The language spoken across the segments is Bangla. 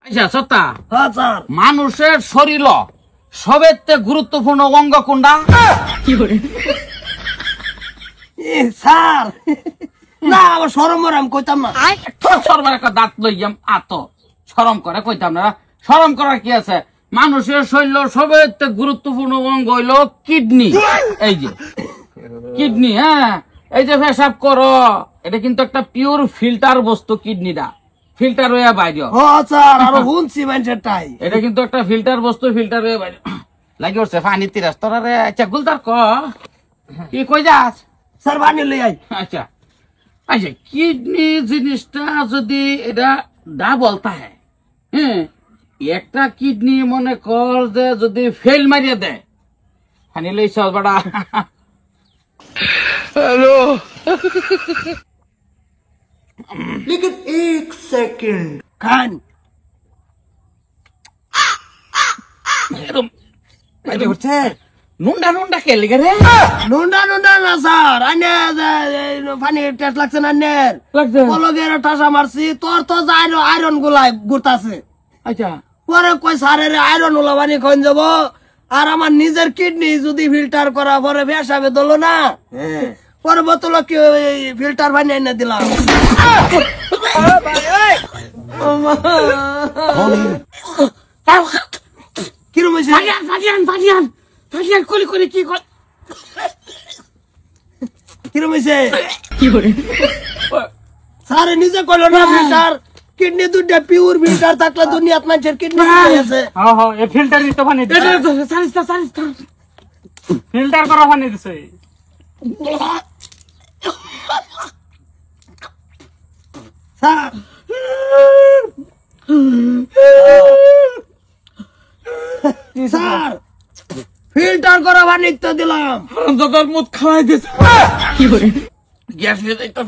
আচ্ছা সত্তা হ্যাঁ স্যার। মানুষের শরীর সবেতে গুরুত্বপূর্ণ অঙ্গ কোনটা? স্যার না আমার শরম করে আমি কইতাম না। তোর সরবার একটা দাঁত লইয়াম আত শরম করে কইতাম না। শরম করার কি আছে? মানুষের শরীর সবেতে গুরুত্বপূর্ণ অঙ্গ হইল কিডনি। এই যে কিডনি, হ্যাঁ এই যে পেশাব করো, এটা কিন্তু একটা পিওর ফিল্টার বস্তু। কিডনিটা ফিল্টার হয়ে বাইরে। হ্যাঁ স্যার আরো শুনছি মানুষেরটাই। এটা কিন্তু একটা ফিল্টার বস্তু, ফিল্টার হয়ে বাইরে লাগি উঠছে পানি তিরাস তোরা রে। আচ্ছা গুলদার ক কি কই যাস? স্যার বানিয়ে লই আই। আচ্ছা আচ্ছা কিডনি জিনিসটা যদি এটা ডাবল থাকে, হ্যাঁ একটা কিডনি মনে কর যে যদি ফেল মারিয়ে দেয়, হানি লইছ বাড়া। हेलो लेकिन एक सेकंड खान আরে উঠছে নুন্ডা নুন্ডা কে লিগে রে? নুন্ডা নুন্ডা না স্যার আনে পানি টেস্ট লাগছে না আনের লাগছে। কলগের টাসা মারছি তোর তো আয়রন গুলাই গুড়তাছে। আচ্ছা পরে কই স্যারের আয়রন গুলা পানি খান যাব আর আমার নিজের কিডনি যদি ফিল্টার করা পরে বেসাবে দলো না পরে বোতল কি ফিল্টার বানিয়ে এনে দিলাম। কিরম হয়েছে? ফাজিয়ান ফাজিয়ান ফাজিয়ান ফাজিয়ান কলি কলি কি কর কিরম হয়েছে? স্যারে নিজে কইলো না ফিল্টার কিডনি দুইটা পিওর ফিল্টার থাকলে দুনিয়াত মানুষের কিডনি আছে। হ্যাঁ হ্যাঁ এই ফিল্টারই তো পানি দিছে সারিস্তা সারিস্তা ফিল্টার করা পানি দিছে স্যার স্যার ফিল্টার করা পানি তো দিলাম। তোর মুখ খাওয়াই দিস কি করে গ্যাস নিয়ে যাইতাম।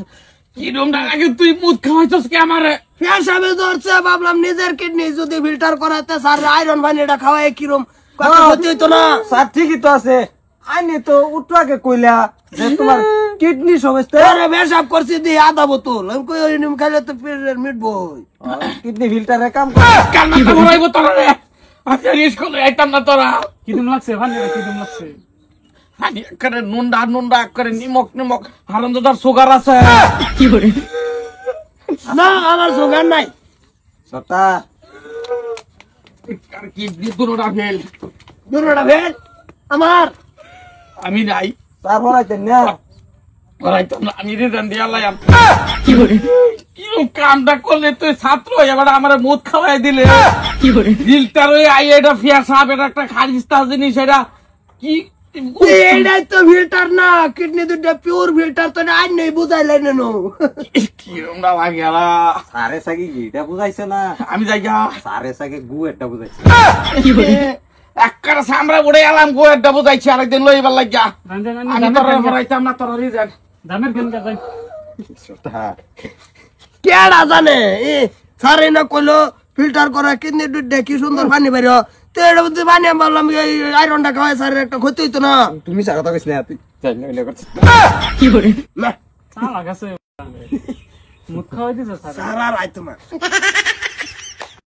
কিরম লাগে তুই মুখ খাওয়াইছস কে আমারে? পেশাবে ধরছে ভাবলাম নিজের কিডনি যদি ফিল্টার করাতে স্যার আয়রন পানিটা খাওয়াই কিরম ক্ষতি হইতো না। স্যার ঠিকই তো আছে আইনি তো উঠরাকে কইলা যে তোমার কিডনি সমস্যা আরে পেশাব করছি দিয়ে আধা বোতল আমি কই ওই নিম খাইলে তো পেটের মিটবই। কিডনি ফিল্টারে কাম করে কান্না খাওয়াইব তোরা রে। আমি স্কুলে আইতাম না তোরা। কিরম লাগছে পানি কিরম লাগছে পানি করে নুন্ডা নুন্ডা করে নিমক নিমক হারামজাদার সুগার আছে কি করে? না আমার সুগার নাই। সতা কিডনি দুটোটা ফেল। দুটোটা ফেল আমার। আমি নাই স্যার হরাইতেন না করাইতাম না, আমি রিজান দিয়া লাইম কি করে? কিরম কামটা করলে তুই ছাত্র এবার আমার মুখ খাওয়াই দিলে কি করে? ফিল্টার ওই আই এটা ফিয়া সাহেব এটা একটা খারিস্তা জিনিস এটা কি এইটাই তো ফিল্টার না কিডনি দুইটা পিওর ফিল্টার তো আইন নেই বুঝাইলেন না। কিরম না লাগে আলা। স্যারে সাকি এটা বুঝাইছে না আমি যাই গা স্যারে সাকি গু একটা বুঝাইছে কি করে? একবার সামরা উড়ে এলাম গো একটা বুঝাইছি আরেকদিন লইবার লাগিয়া আমি তোরা ভরাইতাম না তোরা রিজান দামের কেন যাই কেডা জানে স্যারে না কইলো ফিল্টার করা কিডনি দুইটা কি সুন্দর পানি বের তো এটা বুঝতে পানি আমি বললাম আয়রনটা খাওয়াই স্যারের একটা ক্ষতি হইতো না। তুমি স্যার কথা কইছ না তুই যাই না করছিস কি করে না চা লাগাছে মুখ খাওয়াই দিছে স্যার স্যার আর আইতো না।